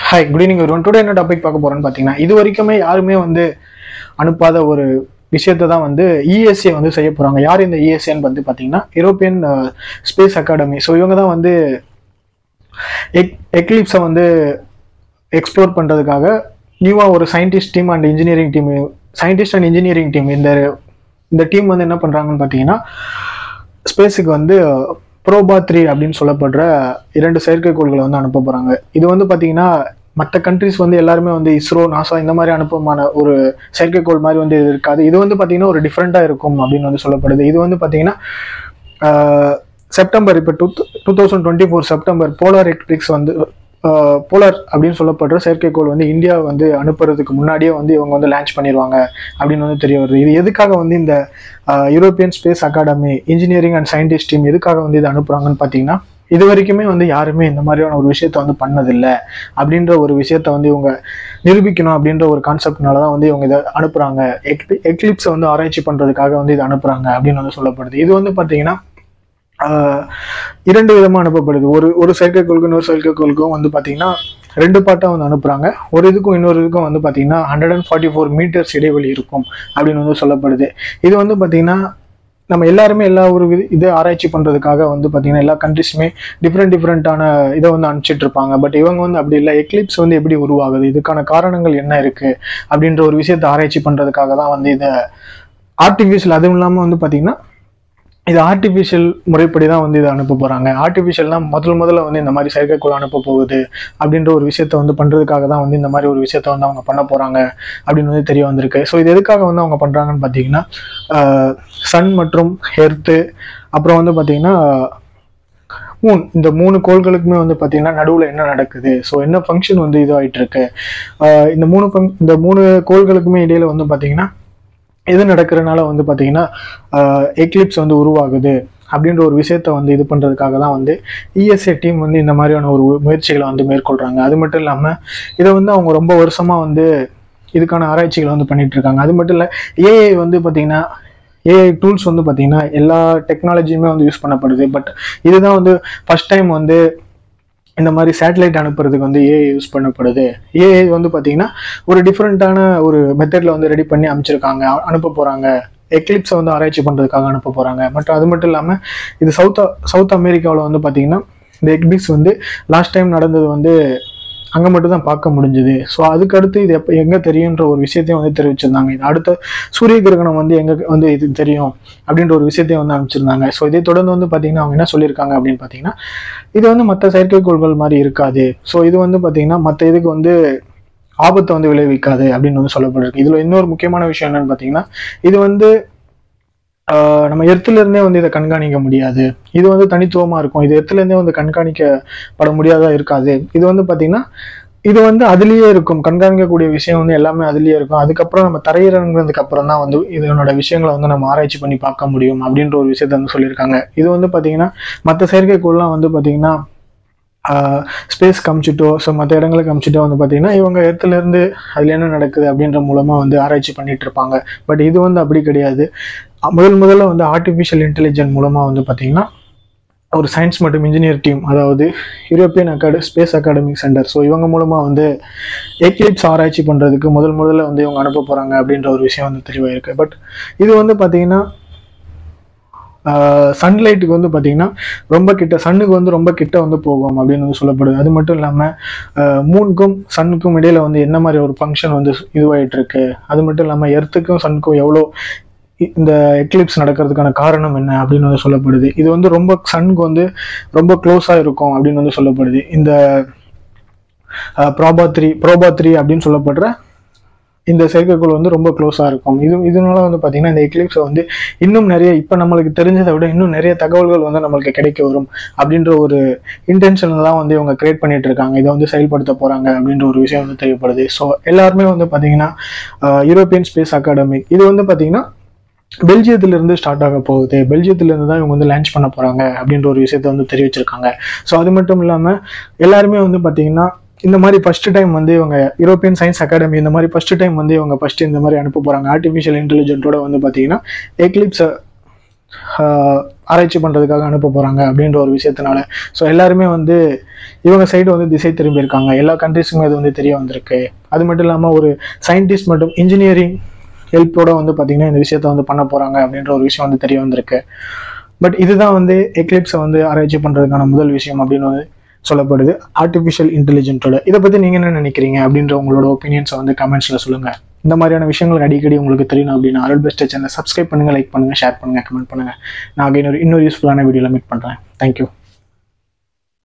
Hi, good evening everyone. Today என்ன topic பார்க்க போறோம்னு பார்த்தீங்கன்னா, இது வரைக்குமே யாருமே அனுப்பாத ஒரு விஷயத்தை தான் இஎஸ்ஏ செய்ய போறாங்க. யார் இந்த இஎஸ்ஏன்னு பார்த்தீங்கன்னா, யூரோப்பியன் ஸ்பேஸ் அகாடமி. ஸோ இவங்க தான் எக்லிப்ஸை எக்ஸ்ப்ளோர் பண்ணுறதுக்காக நியூவாக ஒரு scientist team and engineering team இந்த டீம் என்ன பண்ணுறாங்கன்னு பார்த்தீங்கன்னா, ஸ்பேஸுக்கு ப்ரோபா 3 அப்படின்னு சொல்லப்படுற 2 செயற்கைக்கோள்களை அனுப்ப போகிறாங்க. இது பார்த்தீங்கன்னா மற்ற கண்ட்ரிஸ் எல்லாருமே இஸ்ரோ, நாசா இந்த மாதிரி அனுப்பமான ஒரு செயற்கைக்கோள் மாதிரி இது இருக்காது. இது பார்த்தீங்கன்னா ஒரு டிஃப்ரெண்ட்டாக இருக்கும் அப்படின்னு சொல்லப்படுது. இது பார்த்தீங்கன்னா செப்டம்பர், இப்போ 2024 செப்டம்பர் போலார் எக்லிப்ஸ் போலார் அப்படின்னு சொல்லப்படுற செயற்கைக்கோள் இந்தியா அனுப்புறதுக்கு முன்னாடியே இவங்க லான்ச் பண்ணிடுவாங்க அப்படின்னு தெரிய வருது. இது எதுக்காக இந்த European space academy engineering and scientist team எதுக்காக இது அனுப்புறாங்கன்னு பார்த்தீங்கன்னா, இது வரைக்குமே யாருமே இந்த மாதிரியான ஒரு விஷயத்த பண்ணதில்லை அப்படின்ற ஒரு விஷயத்த இவங்க நிரூபிக்கணும் அப்படின்ற ஒரு கான்செப்ட்னால தான் இவங்க இதை அனுப்புறாங்க. எக்லிப்ஸை ஆராய்ச்சி பண்றதுக்காக இதை அனுப்புறாங்க அப்படின்னு சொல்லப்படுது. இது பார்த்தீங்கன்னா 2 விதமா அனுப்பப்படுது. ஒரு செயற்கைக்கோளுக்கும் இன்னொரு செயற்கைக்கோளுக்கும் பார்த்தீங்கன்னா 2 பார்ட்டா அனுப்புறாங்க. ஒரு இதுக்கும் இன்னொரு இதுக்கும் பார்த்தீங்கன்னா 144 மீட்டர்ஸ் இடைவெளி இருக்கும் அப்படின்னு சொல்லப்படுது. இது பார்த்தீங்கன்னா நம்ம எல்லாருமே எல்லா ஒரு இதை ஆராய்ச்சி பண்றதுக்காக பார்த்தீங்கன்னா எல்லா கண்ட்ரிஸுமே டிஃப்ரெண்டான இதை அனுப்பிச்சிட்டு இருப்பாங்க. பட் இவங்க அப்படி இல்லை. எக்லிப்ஸ் எப்படி உருவாகுது, இதுக்கான காரணங்கள் என்ன இருக்கு அப்படின்ற ஒரு விஷயத்தை ஆராய்ச்சி பண்றதுக்காக தான் இதை ஆர்டிஃபிஷியல், அதுவும் இல்லாமல் பார்த்தீங்கன்னா இது ஆர்டிஃபிஷியல் முறைப்படி தான் இதை அனுப்ப போறாங்க. ஆர்டிஃபிஷியல்னா முதல்ல இந்த மாதிரி செயற்கைக்கோள் அனுப்ப போகுது அப்படின்ற ஒரு விஷயத்த பண்றதுக்காக தான் இந்த மாதிரி ஒரு விஷயத்த அவங்க பண்ண போறாங்க அப்படின்னு தெரிய வந்திருக்கு. ஸோ இது எதுக்காக அவங்க பண்றாங்கன்னு பார்த்தீங்கன்னா, சன் மற்றும் எர்த்து, அப்புறம் பார்த்தீங்கன்னா மூன், இந்த 3 கோள்களுக்குமே பார்த்தீங்கன்னா நடுவில் என்ன நடக்குது, ஸோ என்ன ஃபங்க்ஷன் இதாகிட்டு இருக்கு, இந்த 3 கோள்களுக்குமே இடையில பார்த்தீங்கன்னா எது நடக்கிறதுனால பார்த்தீங்கன்னா எக்லிப்ஸ் உருவாகுது அப்படின்ற ஒரு விஷயத்த இது பண்ணுறதுக்காக தான் இஎஸ்ஏ டீம் இந்த மாதிரியான ஒரு முயற்சிகளை மேற்கொள்கிறாங்க. அது மட்டும் இல்லாமல் இதை அவங்க ரொம்ப வருஷமாக இதுக்கான ஆராய்ச்சிகளை பண்ணிட்டு இருக்காங்க. அது மட்டும் இல்லை, ஏஐ பார்த்தீங்கன்னா ஏஐ டூல்ஸ் பார்த்தீங்கன்னா எல்லா டெக்னாலஜியுமே யூஸ் பண்ணப்படுது. பட் இதுதான் ஃபர்ஸ்ட் டைம் இந்த மாதிரி சேட்டலைட் அனுப்புறதுக்கு ஏஐ யூஸ் பண்ணப்படுது. ஏஐ பார்த்தீங்கன்னா ஒரு டிஃப்ரெண்ட்டான ஒரு மெத்தடில் ரெடி பண்ணி அமைச்சிருக்காங்க, அனுப்ப போகிறாங்க. எக்லிப்ஸை ஆராய்ச்சி பண்ணுறதுக்காக அனுப்ப போகிறாங்க. மற்றும் அது மட்டும் இல்லாமல் இது சவுத் அமெரிக்காவில் பார்த்தீங்கன்னா இந்த எக்லிப்ஸ் லாஸ்ட் டைம் நடந்தது அங்கே மட்டும் தான் பார்க்க முடிஞ்சுது. ஸோ அதுக்கடுத்து இது எங்கே தெரியுன்ற ஒரு விஷயத்தையும் தெரிவிச்சிருந்தாங்க. இது அடுத்த சூரிய கிரகணம் எங்கே இது தெரியும் அப்படின்ற ஒரு விஷயத்தையும் அனுப்பிச்சிருந்தாங்க. ஸோ இதை தொடர்ந்து பார்த்தீங்கன்னா அவங்க என்ன சொல்லியிருக்காங்க அப்படின்னு பார்த்தீங்கன்னா, இது மற்ற செயற்கைக்கோள்கள் மாதிரி இருக்காது. ஸோ இது பார்த்தீங்கன்னா மற்ற இதுக்கு ஆபத்தை விளைவிக்காது அப்படின்னு சொல்லப்பட்டிருக்கு. இதில் இன்னொரு முக்கியமான விஷயம் என்னன்னு பார்த்தீங்கன்னா, இது நம்ம எர்த்துல இருந்தே இதை கண்காணிக்க முடியாது. இது தனித்துவமா இருக்கும். இது எர்த்துல இருந்தே கண்காணிக்கப்பட முடியாதா இருக்காது. இது பார்த்தீங்கன்னா இது அதுலயே இருக்கும். கண்காணிக்கக்கூடிய விஷயம் எல்லாமே அதுலயே இருக்கும். அதுக்கப்புறம் நம்ம தரையிறங்குறதுக்கு அப்புறம் தான் இதனோட விஷயங்களை நம்ம ஆராய்ச்சி பண்ணி பார்க்க முடியும் அப்படின்ற ஒரு விஷயத்த சொல்லியிருக்காங்க. இது பார்த்தீங்கன்னா மற்ற செயற்கைக்கோள்லாம் பார்த்தீங்கன்னா ஸ்பேஸ் காமிச்சிட்டோ, ஸோ மற்ற இடங்களுக்கு காமிச்சிட்டோ பார்த்தீங்கன்னா இவங்க எர்த்துல இருந்து அதுல என்ன நடக்குது அப்படின்ற மூலமா ஆராய்ச்சி பண்ணிட்டு இருப்பாங்க. பட் இது அப்படி கிடையாது. முதல்ல ஆர்டிஃபிஷியல் இன்டெலிஜென்ஸ் மூலமா பார்த்தீங்கன்னா ஒரு சயின்ஸ் மற்றும் இன்ஜினியர் டீம், அதாவது European space academic centre, so இவங்க மூலமா எக்லிப்ஸ் ஆராய்ச்சி பண்றதுக்கு முதல்ல இவங்க அனுப்ப போறாங்க அப்படின்ற ஒரு விஷயம் தெளிவாயிருக்கு. பட் இது பார்த்தீங்கன்னா சன்லைட்டுக்கு பார்த்தீங்கன்னா ரொம்ப கிட்ட, சன்னுக்கு ரொம்ப கிட்ட போகும் அப்படின்னு சொல்லப்படுது. அது மட்டும் இல்லாமல் மூனுக்கும் சன்னுக்கும் இடையில என்ன மாதிரி ஒரு ஃபங்க்ஷன் இதுவாயிட்டு இருக்கு. அது மட்டும் இல்லாமல் எர்த்துக்கும் சன்னுக்கும் எவ்வளோ இந்த எக்லிப்ஸ் நடக்கிறதுக்கான காரணம் என்ன அப்படின்னு சொல்லப்படுது. இது ரொம்ப சன்னுக்கு ரொம்ப க்ளோஸாக இருக்கும் அப்படின்னு சொல்லப்படுது. இந்த ப்ரோபா 3 அப்படின்னு சொல்லப்படுற இந்த செயற்கைக்கோள் ரொம்ப க்ளோஸாக இருக்கும். இதனால பார்த்தீங்கன்னா இந்த எக்லிப்ஸை இன்னும் நிறைய, இப்போ நம்மளுக்கு தெரிஞ்சதை விட இன்னும் நிறைய தகவல்கள் நம்மளுக்கு கிடைக்க வரும் அப்படின்ற ஒரு இன்டென்ஷன் தான் இவங்க கிரியேட் பண்ணிட்டு இருக்காங்க. இதை செயல்படுத்த போறாங்க அப்படின்ற ஒரு விஷயம் தேவைப்படுது. ஸோ எல்லாருமே பார்த்தீங்கன்னா யூரோப்பியன் ஸ்பேஸ் அகாடமி இது பார்த்தீங்கன்னா பெல்ஜியத்திலிருந்து ஸ்டார்ட் ஆக போகுது. பெல்ஜியத்திலிருந்து தான் இவங்க லான்ச் பண்ண போறாங்க அப்படின்ற ஒரு விஷயத்த தெரிவிச்சிருக்காங்க. ஸோ அது மட்டும் இல்லாமல் எல்லாருமே பார்த்தீங்கன்னா இந்த மாதிரி ஃபர்ஸ்ட் டைம் இவங்க யூரோப்பியன் சயின்ஸ் அகாடமி இந்த மாதிரி ஃபர்ஸ்ட் டைம் இவங்க ஃபர்ஸ்ட் இந்த மாதிரி அனுப்ப போறாங்க. ஆர்டிஃபிஷியல் இன்டெலிஜென்ட்டோட பார்த்தீங்கன்னா எக்லிப்ஸை ஆராய்ச்சி பண்ணுறதுக்காக அனுப்ப போகிறாங்க அப்படின்ற ஒரு விஷயத்தினால ஸோ எல்லாருமே வந்து இவங்க சைடு வந்து திசை திரும்பியிருக்காங்க. எல்லா கண்ட்ரிஸுமே அது வந்து தெரிய வந்திருக்கு. அது மட்டும் இல்லாமல் ஒரு சயின்டிஸ்ட் மற்றும் இன்ஜினியரிங் ஹெல்ப்போட வந்து பார்த்திங்கன்னா இந்த விஷயத்த வந்து பண்ண போகிறாங்க அப்படின்ற ஒரு விஷயம் வந்து தெரிய வந்திருக்கு. பட் இதுதான் வந்து எக்லிப்ஸை வந்து ஆராய்ச்சி பண்ணுறதுக்கான முதல் விஷயம் அப்படின்னு வந்து சொல்லப்படுது ஆர்டிஃபிஷியல் இன்டெலிஜென்ட்டோட. இதை பற்றி நீங்கள் என்ன நினைக்கிறீங்க அப்படின்ற உங்களோட ஒப்பீனியன்ஸை வந்து கமெண்ட்ஸில் சொல்லுங்கள். இந்த மாதிரியான விஷயங்கள் அடிக்கடி உங்களுக்கு தெரியணும் அப்படின்னா அருள் பெஸ்ட் சேனலை சப்ஸ்கிரைப் பண்ணுங்கள், லைக் பண்ணுங்கள், ஷேர் பண்ணுங்கள், கமெண்ட் பண்ணுங்கள். நான் இன்னொரு யூஸ்ஃபுல்லான வீடியோவில் மீட் பண்ணுறேன். தேங்க்யூ.